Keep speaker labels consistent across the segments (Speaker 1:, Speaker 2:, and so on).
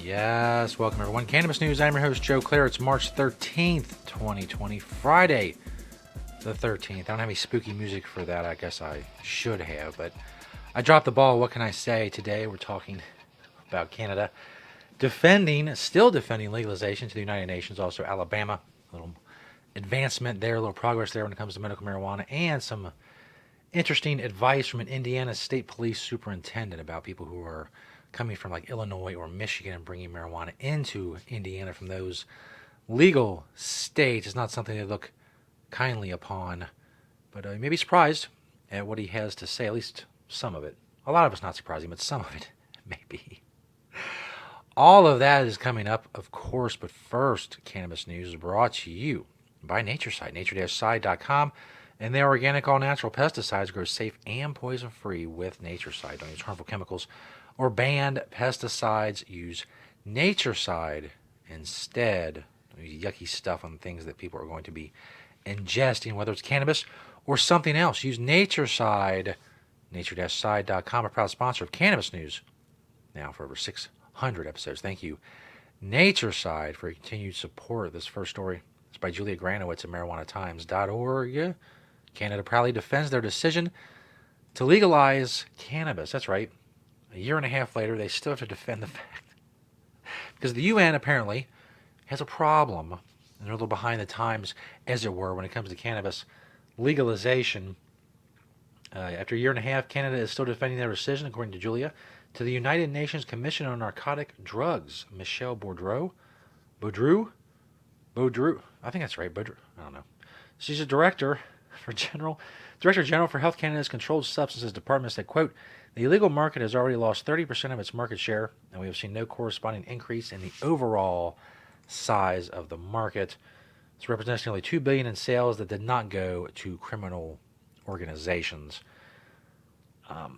Speaker 1: Yes, welcome everyone. Cannabis News, I'm your host, Joe Klare. It's March 13th, 2020, Friday the 13th. I don't have any spooky music for that. I guess I should have, but I dropped the ball. What can I say? Today we're talking about Canada still defending legalization to the United Nations. Also Alabama, a little advancement there, a little progress there when it comes to medical marijuana, and some interesting advice from an Indiana State Police superintendent about people who are coming from like Illinois or Michigan and bringing marijuana into Indiana from those legal states. Is not something they look kindly upon, but you may be surprised at what he has to say, at least some of it. A lot of it's not surprising, but some of it may be. All of that is coming up, of course, but first, Cannabis News is brought to you by NatureSide, nature-side.com, and their organic, all-natural pesticides grow safe and poison-free with NatureSide. Don't use harmful chemicals or banned pesticides. Use NatureSide instead. Don't use yucky stuff on things that people are going to be ingesting, whether it's cannabis or something else. Use NatureSide, nature-side.com, a proud sponsor of Cannabis News, now for over 600 episodes. Thank you, NatureSide, for your continued support. This first story is by Julia Granowitz at marijuanatimes.org. Canada proudly defends their decision to legalize cannabis. That's right. A year and a half later, they still have to defend the fact. Because the UN apparently has a problem, and they're a little behind the times, as it were, when it comes to cannabis legalization. After a year and a half, Canada is still defending their decision, according to Julia, to the United Nations Commission on Narcotic Drugs. Michelle Boudreau, I think that's right, Boudreau, I don't know. She's a Director General for Health Canada's Controlled Substances Department, said, quote, the illegal market has already lost 30% of its market share, and we have seen no corresponding increase in the overall size of the market. This represents nearly $2 billion in sales that did not go to criminal organizations. I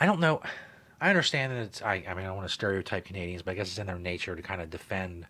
Speaker 1: don't know. I understand that it's, I mean, I don't want to stereotype Canadians, but I guess it's in their nature to kind of defend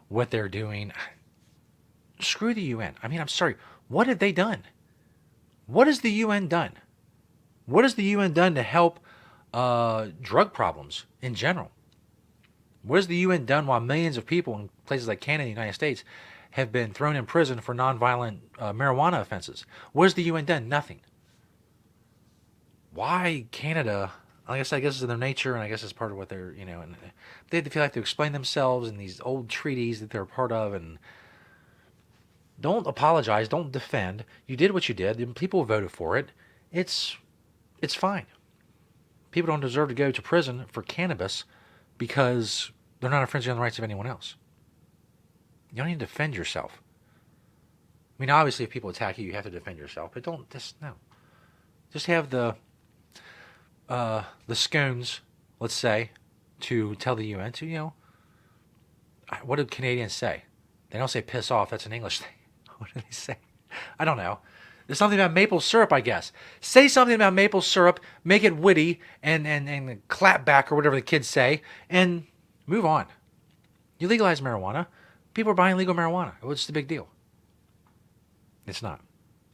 Speaker 1: what they're doing. Screw the UN. I mean, I'm sorry. What have they done? What has the UN done? What has the UN done to help drug problems in general? What has the UN done while millions of people in places like Canada and the United States have been thrown in prison for nonviolent marijuana offenses? What has the UN done? Nothing. Why Canada? Like I said, I guess it's in their nature, and I guess it's part of what they're, and they feel like to explain themselves in these old treaties that they're a part of, and don't apologize, don't defend. You did what you did. People voted for it. It's fine. People don't deserve to go to prison for cannabis because they're not infringing on the rights of anyone else. You don't need to defend yourself. I mean, obviously, if people attack you, you have to defend yourself, but don't just no. Just have the scones, let's say, to tell the UN to, what do Canadians say? They don't say piss off. That's an English thing. What do they say? I don't know. There's something about maple syrup, I guess. Say something about maple syrup, make it witty, and clap back or whatever the kids say, and move on. You legalize marijuana. People are buying legal marijuana. What's the big deal? It's not,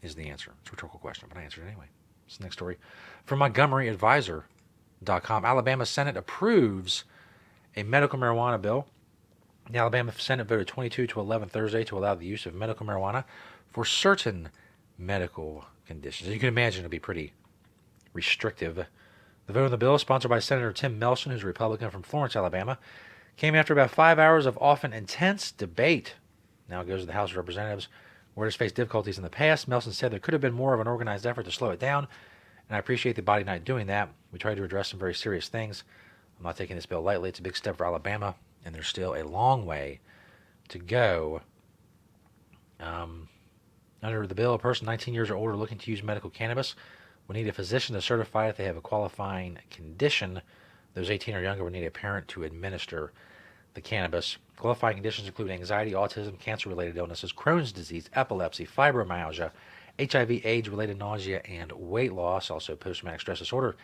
Speaker 1: is the answer. It's a rhetorical question, but I answered it anyway. It's the next story. From MontgomeryAdvisor.com, Alabama Senate approves a medical marijuana bill. The Alabama Senate voted 22-11 Thursday to allow the use of medical marijuana for certain medical conditions. As you can imagine, it'll be pretty restrictive. The vote on the bill, sponsored by Senator Tim Melson, who's a Republican from Florence, Alabama, came after about 5 hours of often intense debate. Now it goes to the House of Representatives, where it has faced difficulties in the past. Melson said there could have been more of an organized effort to slow it down, and I appreciate the body not doing that. We tried to address some very serious things. I'm not taking this bill lightly. It's a big step for Alabama, and there's still a long way to go. Under the bill, a person 19 years or older looking to use medical cannabis would need a physician to certify if they have a qualifying condition. Those 18 or younger would need a parent to administer the cannabis. Qualifying conditions include anxiety, autism, cancer-related illnesses, Crohn's disease, epilepsy, fibromyalgia, HIV, AIDS-related nausea, and weight loss, also post-traumatic stress disorder,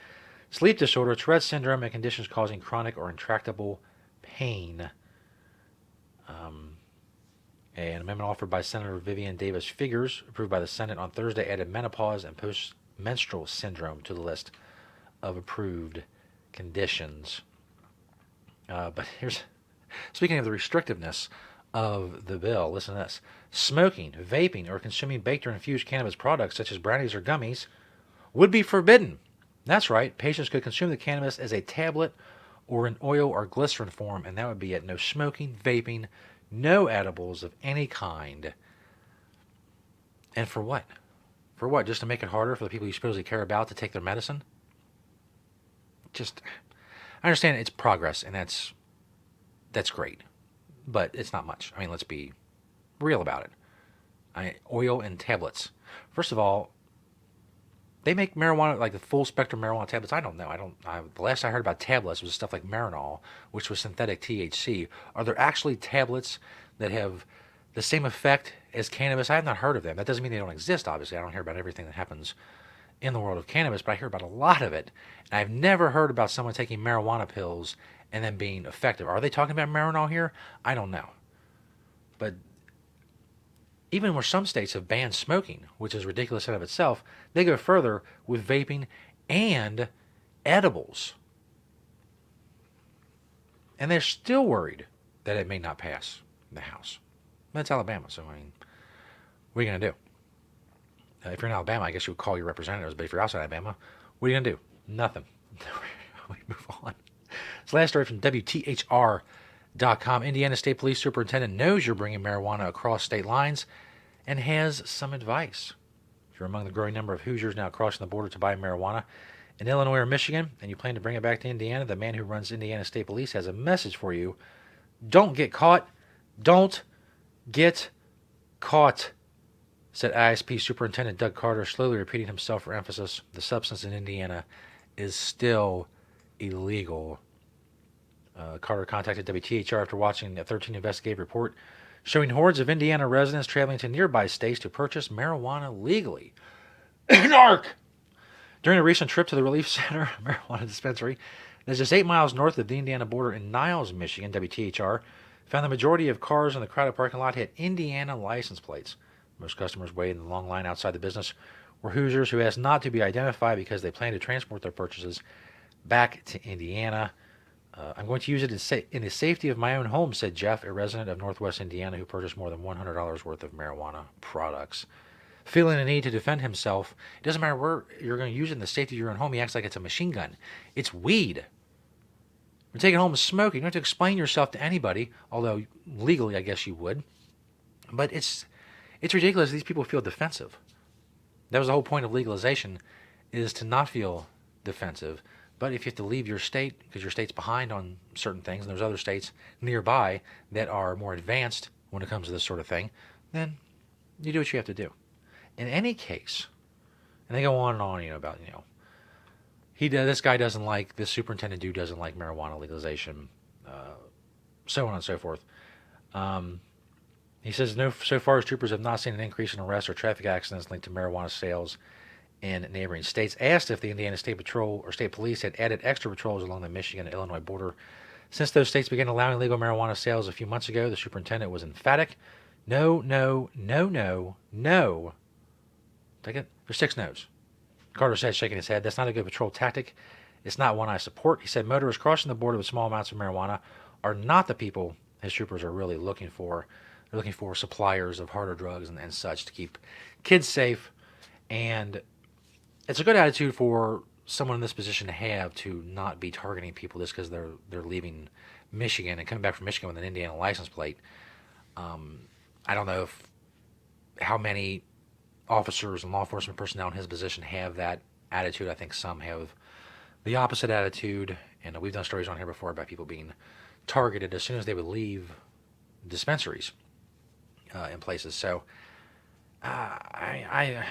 Speaker 1: sleep disorder, Tourette's syndrome, and conditions causing chronic or intractable pain. An amendment offered by Senator Vivian Davis Figures, approved by the Senate on Thursday, added menopause and post-menstrual syndrome to the list of approved conditions. But speaking of the restrictiveness of the bill, listen to this. Smoking, vaping, or consuming baked or infused cannabis products such as brownies or gummies would be forbidden. That's right, patients could consume the cannabis as a tablet or in oil or glycerin form, and that would be it. No smoking, vaping, no edibles of any kind. And for what? For what? Just to make it harder for the people you supposedly care about to take their medicine? I understand it's progress, and that's great, but it's not much. I mean, let's be real about it. Oil and tablets. First of all, they make marijuana, like the full spectrum marijuana tablets. I don't know. The last I heard about tablets was stuff like Marinol, which was synthetic THC. Are there actually tablets that have the same effect as cannabis? I have not heard of them. That doesn't mean they don't exist, obviously. I don't hear about everything that happens in the world of cannabis, but I hear about a lot of it. And I've never heard about someone taking marijuana pills and then being effective. Are they talking about Marinol here? I don't know. But even where some states have banned smoking, which is ridiculous in of itself, they go further with vaping and edibles. And they're still worried that it may not pass the House. That's Alabama, so I mean, what are you going to do? If you're in Alabama, I guess you would call your representatives, but if you're outside Alabama, what are you going to do? Nothing. We move on. This last story from WTHR.com. Indiana State Police Superintendent knows you're bringing marijuana across state lines and has some advice. If you're among the growing number of Hoosiers now crossing the border to buy marijuana in Illinois or Michigan, and you plan to bring it back to Indiana, the man who runs Indiana State Police has a message for you. Don't get caught. Don't get caught, said ISP Superintendent Doug Carter, slowly repeating himself for emphasis. The substance in Indiana is still illegal. Carter contacted WTHR after watching a 13 investigative report showing hordes of Indiana residents traveling to nearby states to purchase marijuana legally. Narc! During a recent trip to the Relief Center marijuana dispensary that's just 8 miles north of the Indiana border in Niles, Michigan, WTHR found the majority of cars in the crowded parking lot had Indiana license plates. Most customers waiting in the long line outside the business were Hoosiers who asked not to be identified because they plan to transport their purchases back to Indiana. I'm going to use it in the safety of my own home, said Jeff, a resident of Northwest Indiana who purchased more than $100 worth of marijuana products. Feeling the need to defend himself, it doesn't matter where you're going to use it in the safety of your own home. He acts like it's a machine gun. It's weed. You're taking it home and smoking. You don't have to explain yourself to anybody, although legally I guess you would. But it's ridiculous these people feel defensive. That was the whole point of legalization, is to not feel defensive. But if you have to leave your state because your state's behind on certain things, and there's other states nearby that are more advanced when it comes to this sort of thing, then you do what you have to do. In any case, and they go on and on, about, this guy doesn't like, this superintendent dude doesn't like marijuana legalization, so on and so forth. He says, no, so far as troopers have not seen an increase in arrests or traffic accidents linked to marijuana sales in neighboring states. Asked if the Indiana State Patrol or State Police had added extra patrols along the Michigan and Illinois border since those states began allowing legal marijuana sales a few months ago, the superintendent was emphatic. No, no, no, no, no. Take it? There's 6 no's. Carter said, shaking his head. That's not a good patrol tactic. It's not one I support. He said motorists crossing the border with small amounts of marijuana are not the people his troopers are really looking for. They're looking for suppliers of harder drugs and such to keep kids safe. And it's a good attitude for someone in this position to have, to not be targeting people just because they're leaving Michigan and coming back from Michigan with an Indiana license plate. I don't know how many officers and law enforcement personnel in his position have that attitude. I think some have the opposite attitude, and we've done stories on here before about people being targeted as soon as they would leave dispensaries in places. So I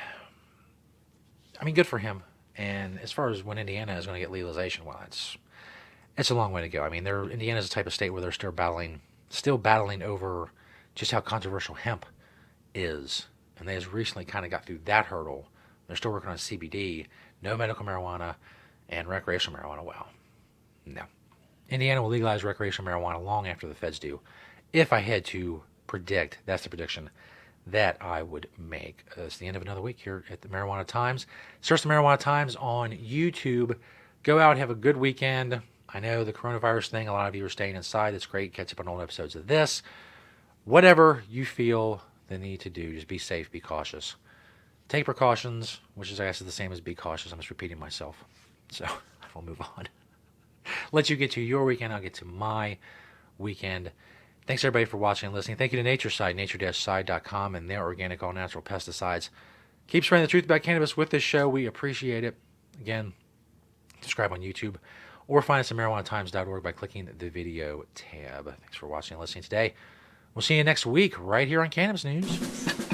Speaker 1: mean, good for him. And as far as when Indiana is going to get legalization, well, it's a long way to go. I mean, Indiana's the type of state where they're still battling over just how controversial hemp is. And they just recently kind of got through that hurdle. They're still working on CBD, no medical marijuana, and recreational marijuana. Well, no. Indiana will legalize recreational marijuana long after the feds do. If I had to predict, that's the prediction that I would make. It's the end of another week here at the Marijuana Times. Search the Marijuana Times on YouTube. Go out, have a good weekend. I know the coronavirus thing, a lot of you are staying inside. That's great. Catch up on old episodes of this. Whatever you feel the need to do, just be safe, be cautious. Take precautions, which is, I guess, the same as be cautious. I'm just repeating myself. So we'll move on. Let you get to your weekend. I'll get to my weekend. Thanks, everybody, for watching and listening. Thank you to Nature Side, nature-side.com, and their organic, all-natural pesticides. Keep spreading the truth about cannabis with this show. We appreciate it. Again, subscribe on YouTube or find us at marijuanatimes.org by clicking the video tab. Thanks for watching and listening today. We'll see you next week right here on Cannabis News.